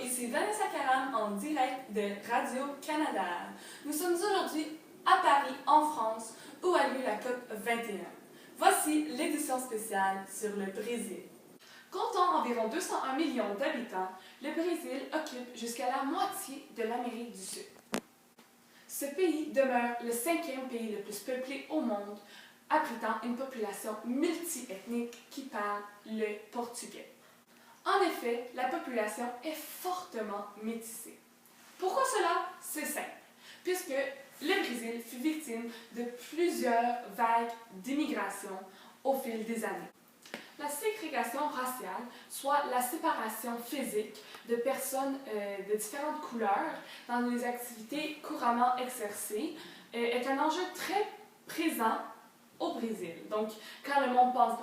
ici Vanessa Caram en direct de Radio-Canada. Nous sommes aujourd'hui à Paris, en France, où a lieu la COP 21. Voici l'édition spéciale sur le Brésil. Comptant environ 201 millions d'habitants, le Brésil occupe jusqu'à la moitié de l'Amérique du Sud. Ce pays demeure le 5e pays le plus peuplé au monde, abritant une population multiethnique qui parle le portugais. En effet, la population est fortement métissée. Pourquoi cela? C'est simple, puisque le Brésil fut victime de plusieurs vagues d'immigration au fil des années. La ségrégation raciale, soit la séparation physique de personnes de différentes couleurs dans des activités couramment exercées, est un enjeu très présent au Brésil. Donc, quand le monde pense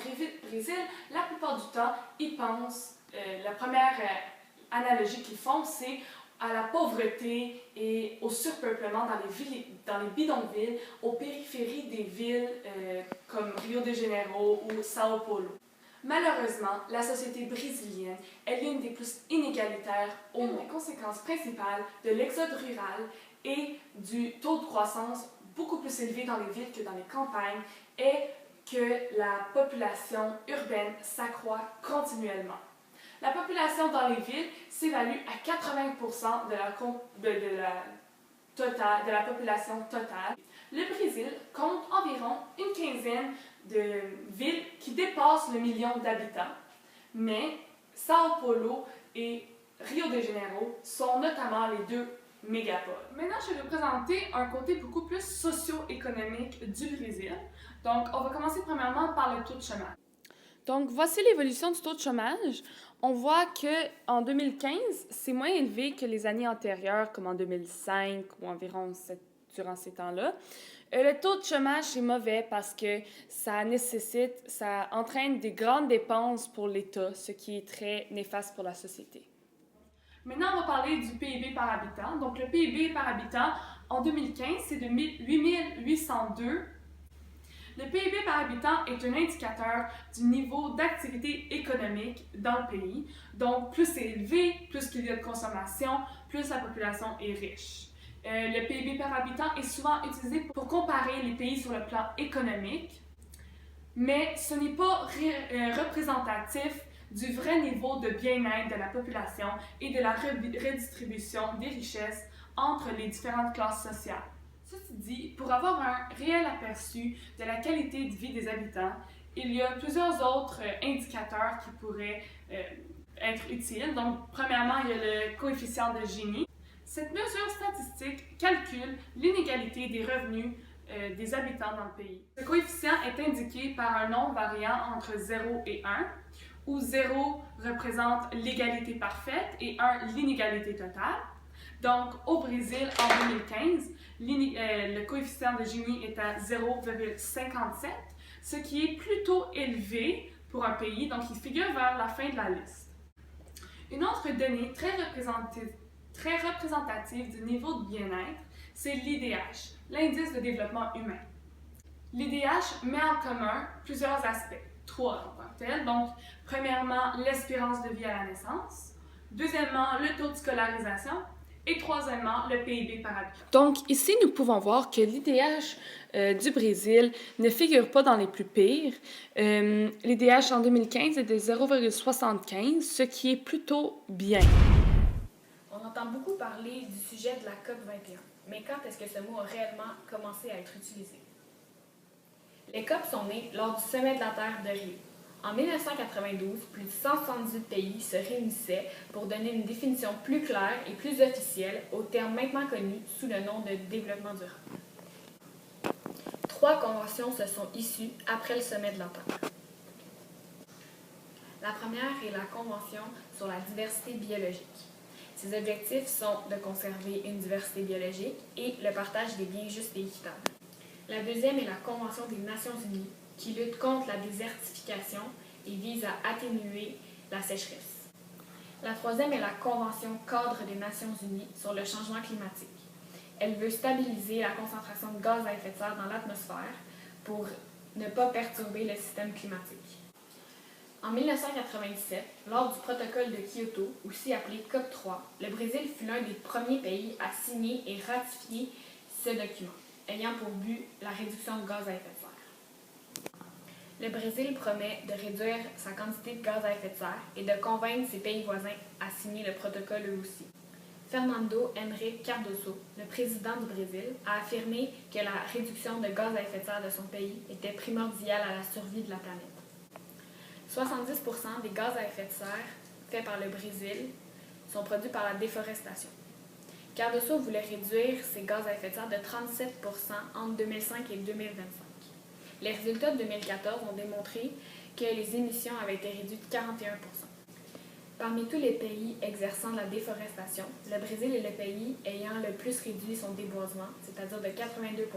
Brésil, la plupart du temps, ils pensent, la première analogie qu'ils font, c'est à la pauvreté et au surpeuplement dans les bidonvilles, aux périphéries des villes comme Rio de Janeiro ou Sao Paulo. Malheureusement, la société brésilienne est l'une des plus inégalitaires au monde. Une des conséquences principales de l'exode rural et du taux de croissance beaucoup plus élevé dans les villes que dans les campagnes est que la population urbaine s'accroît continuellement. La population dans les villes s'évalue à 80% de la population totale. Le Brésil compte environ une quinzaine de villes qui dépassent le million d'habitants, mais Sao Paulo et Rio de Janeiro sont notamment les deux mégapoles. Maintenant, je vais vous présenter un côté beaucoup plus socio-économique du Brésil. Donc, on va commencer premièrement par le taux de chômage. Donc, voici l'évolution du taux de chômage. On voit qu'en 2015, c'est moins élevé que les années antérieures, comme en 2005 ou environ durant ces temps-là. Le taux de chômage est mauvais parce que ça entraîne des grandes dépenses pour l'État, ce qui est très néfaste pour la société. Maintenant, on va parler du PIB par habitant. Donc, le PIB par habitant, en 2015, c'est de 8802. Le PIB par habitant est un indicateur du niveau d'activité économique dans le pays. Donc, plus c'est élevé, plus qu'il y a de consommation, plus la population est riche. Le PIB par habitant est souvent utilisé pour comparer les pays sur le plan économique, mais ce n'est pas représentatif du vrai niveau de bien-être de la population et de la redistribution des richesses entre les différentes classes sociales. Ceci dit, pour avoir un réel aperçu de la qualité de vie des habitants, il y a plusieurs autres indicateurs qui pourraient être utiles. Donc, premièrement, il y a le coefficient de Gini. Cette mesure statistique calcule l'inégalité des revenus des habitants dans le pays. Ce coefficient est indiqué par un nombre variant entre 0 et 1, où 0 représente l'égalité parfaite et 1 l'inégalité totale. Donc, au Brésil, en 2015, le coefficient de Gini est à 0,57, ce qui est plutôt élevé pour un pays, donc il figure vers la fin de la liste. Une autre donnée très représentative du niveau de bien-être, c'est l'IDH, l'indice de développement humain. L'IDH met en commun plusieurs aspects, 3 en tant que tel. Donc, premièrement, l'espérance de vie à la naissance. Deuxièmement, le taux de scolarisation. Et troisièmement, le PIB par habitant. Donc, ici, nous pouvons voir que l'IDH du Brésil ne figure pas dans les plus pires. L'IDH en 2015 est de 0,75, ce qui est plutôt bien. On entend beaucoup parler du sujet de la COP 21, mais quand est-ce que ce mot a réellement commencé à être utilisé? Les COP sont nées lors du sommet de la Terre de Rio. En 1992, plus de 178 pays se réunissaient pour donner une définition plus claire et plus officielle au terme maintenant connu sous le nom de développement durable. 3 conventions se sont issues après le sommet de la Terre. La première est la Convention sur la diversité biologique. Ses objectifs sont de conserver une diversité biologique et le partage des biens justes et équitables. La deuxième est la Convention des Nations unies, qui lutte contre la désertification et vise à atténuer la sécheresse. La troisième est la Convention cadre des Nations unies sur le changement climatique. Elle veut stabiliser la concentration de gaz à effet de serre dans l'atmosphère pour ne pas perturber le système climatique. En 1997, lors du protocole de Kyoto, aussi appelé COP3, le Brésil fut l'un des premiers pays à signer et ratifier ce document, ayant pour but la réduction de gaz à effet de serre. Le Brésil promet de réduire sa quantité de gaz à effet de serre et de convaincre ses pays voisins à signer le protocole eux aussi. Fernando Henrique Cardoso, le président du Brésil, a affirmé que la réduction de gaz à effet de serre de son pays était primordiale à la survie de la planète. 70% des gaz à effet de serre faits par le Brésil sont produits par la déforestation. Cardoso voulait réduire ses gaz à effet de serre de 37% entre 2005 et 2025. Les résultats de 2014 ont démontré que les émissions avaient été réduites de 41%. Parmi tous les pays exerçant la déforestation, le Brésil est le pays ayant le plus réduit son déboisement, c'est-à-dire de 82%.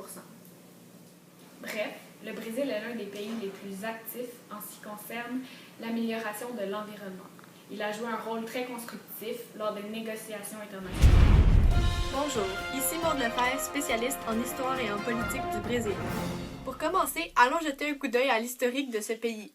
Bref, le Brésil est l'un des pays les plus actifs en ce qui concerne l'amélioration de l'environnement. Il a joué un rôle très constructif lors des négociations internationales. Bonjour, ici Maude Lefebvre, spécialiste en histoire et en politique du Brésil. Pour commencer, allons jeter un coup d'œil à l'historique de ce pays.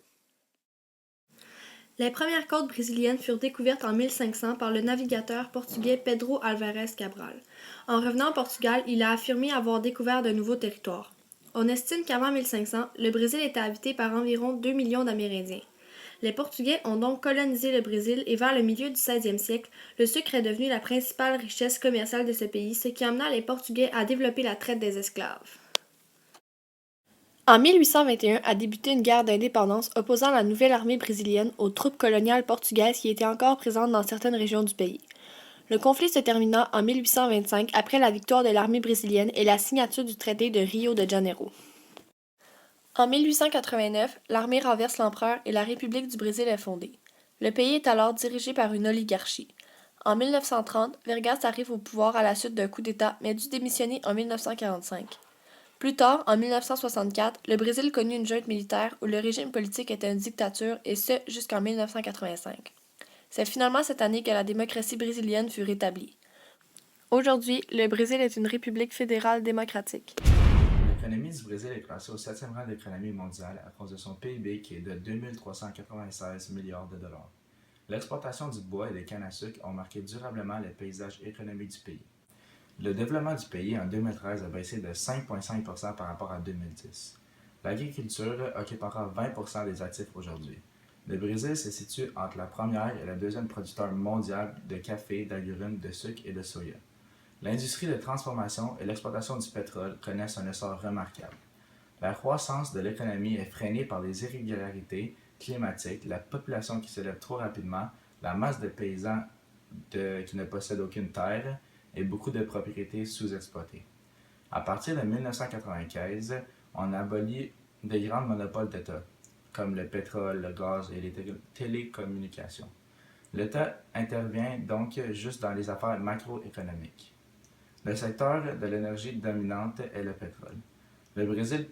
Les premières côtes brésiliennes furent découvertes en 1500 par le navigateur portugais Pedro Álvares Cabral. En revenant au Portugal, il a affirmé avoir découvert de nouveaux territoires. On estime qu'avant 1500, le Brésil était habité par environ 2 millions d'Amérindiens. Les Portugais ont donc colonisé le Brésil et vers le milieu du 16e siècle, le sucre est devenu la principale richesse commerciale de ce pays, ce qui amena les Portugais à développer la traite des esclaves. En 1821 a débuté une guerre d'indépendance opposant la nouvelle armée brésilienne aux troupes coloniales portugaises qui étaient encore présentes dans certaines régions du pays. Le conflit se termina en 1825 après la victoire de l'armée brésilienne et la signature du traité de Rio de Janeiro. En 1889, l'armée renverse l'empereur et la République du Brésil est fondée. Le pays est alors dirigé par une oligarchie. En 1930, Vargas arrive au pouvoir à la suite d'un coup d'État mais dut démissionner en 1945. Plus tard, en 1964, le Brésil connut une junte militaire où le régime politique était une dictature et ce jusqu'en 1985. C'est finalement cette année que la démocratie brésilienne fut rétablie. Aujourd'hui, le Brésil est une république fédérale démocratique. L'économie du Brésil est classée au 7e rang de l'économie mondiale à cause de son PIB qui est de 2396 milliards de dollars. L'exportation du bois et des cannes à sucre ont marqué durablement le paysage économique du pays. Le développement du pays en 2013 a baissé de 5,5% par rapport à 2010. L'agriculture occupe encore 20% des actifs aujourd'hui. Le Brésil se situe entre la première et la deuxième producteur mondial de café, d'agrumes, de sucre et de soya. L'industrie de transformation et l'exploitation du pétrole connaissent un essor remarquable. La croissance de l'économie est freinée par les irrégularités climatiques, la population qui s'élève trop rapidement, la masse de paysans qui ne possèdent aucune terre et beaucoup de propriétés sous-exploitées. À partir de 1995, on abolit des grands monopoles d'État, comme le pétrole, le gaz et les télécommunications. L'État intervient donc juste dans les affaires macroéconomiques. Le secteur de l'énergie dominante est le pétrole. Le Brésil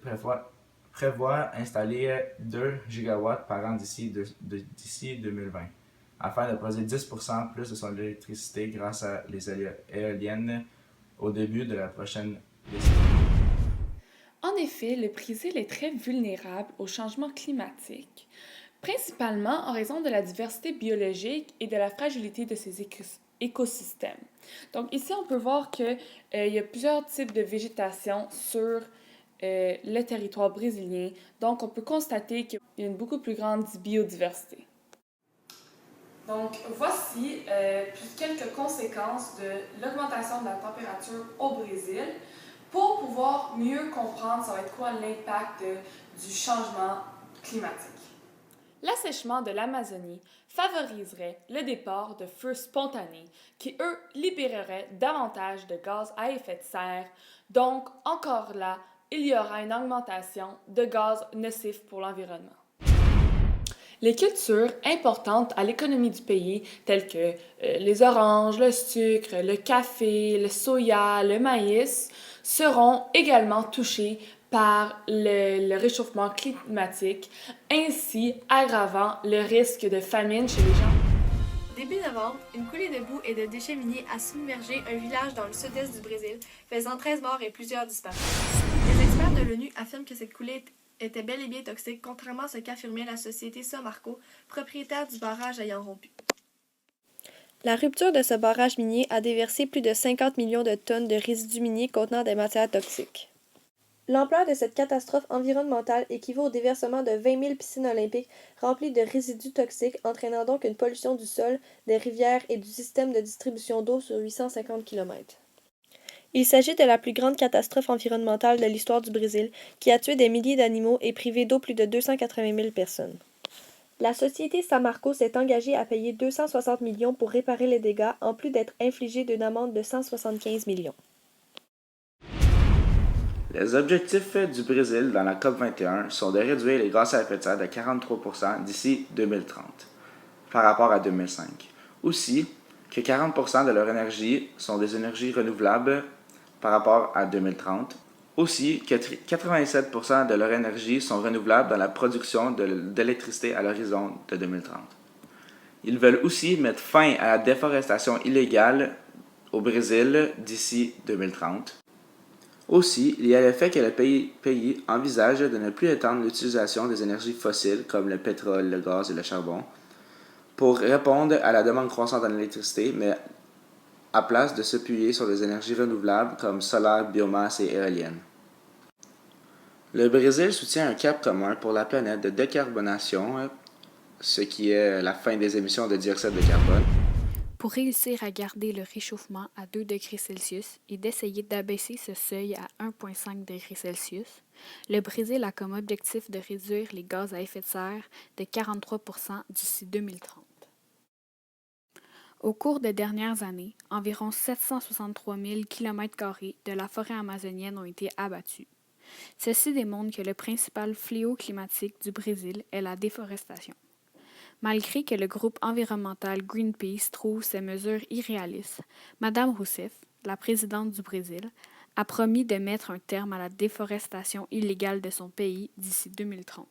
prévoit installer 2 gigawatts par an d'ici 2020, afin de produire 10% plus de son électricité grâce à les éoliennes au début de la prochaine décennie. En effet, le Brésil est très vulnérable au changement climatique, principalement en raison de la diversité biologique et de la fragilité de ses écosystèmes. Donc ici, on peut voir qu'il y a plusieurs types de végétation sur le territoire brésilien. Donc, on peut constater qu'il y a une beaucoup plus grande biodiversité. Donc, voici quelques conséquences de l'augmentation de la température au Brésil. Pour pouvoir mieux comprendre, ça va être quoi l'impact du changement climatique. L'assèchement de l'Amazonie favoriserait le départ de feux spontanés qui, eux, libéreraient davantage de gaz à effet de serre. Donc, encore là, il y aura une augmentation de gaz nocifs pour l'environnement. Les cultures importantes à l'économie du pays, telles que les oranges, le sucre, le café, le soya, le maïs, seront également touchées par le réchauffement climatique, ainsi aggravant le risque de famine chez les gens. Début novembre, une coulée de boue et de déchets miniers a submergé un village dans le sud-est du Brésil, faisant 13 morts et plusieurs disparus. Les experts de l'ONU affirment que cette coulée était bel et bien toxique, contrairement à ce qu'affirmait la société Samarco, propriétaire du barrage ayant rompu. La rupture de ce barrage minier a déversé plus de 50 millions de tonnes de résidus miniers contenant des matières toxiques. L'ampleur de cette catastrophe environnementale équivaut au déversement de 20 000 piscines olympiques remplies de résidus toxiques, entraînant donc une pollution du sol, des rivières et du système de distribution d'eau sur 850 km. Il s'agit de la plus grande catastrophe environnementale de l'histoire du Brésil, qui a tué des milliers d'animaux et privé d'eau plus de 280 000 personnes. La société Samarco s'est engagée à payer 260 millions pour réparer les dégâts, en plus d'être infligée d'une amende de 175 millions. Les objectifs du Brésil dans la COP 21 sont de réduire les gaz à effet de serre de 43% d'ici 2030 par rapport à 2005. Aussi, que 40% de leur énergie sont des énergies renouvelables par rapport à 2030. Aussi, que 87% de leur énergie sont renouvelables dans la production d'électricité à l'horizon de 2030. Ils veulent aussi mettre fin à la déforestation illégale au Brésil d'ici 2030. Aussi, il y a le fait que le pays envisage de ne plus étendre l'utilisation des énergies fossiles comme le pétrole, le gaz et le charbon pour répondre à la demande croissante en électricité, mais à place de s'appuyer sur des énergies renouvelables comme solaire, biomasse et éolienne. Le Brésil soutient un cap commun pour la planète de décarbonation, ce qui est la fin des émissions de dioxyde de carbone. Pour réussir à garder le réchauffement à 2 degrés Celsius et d'essayer d'abaisser ce seuil à 1,5 degrés Celsius, le Brésil a comme objectif de réduire les gaz à effet de serre de 43% d'ici 2030. Au cours des dernières années, environ 763 000 km² de la forêt amazonienne ont été abattus. Ceci démontre que le principal fléau climatique du Brésil est la déforestation. Malgré que le groupe environnemental Greenpeace trouve ces mesures irréalistes, Mme Rousseff, la présidente du Brésil, a promis de mettre un terme à la déforestation illégale de son pays d'ici 2030.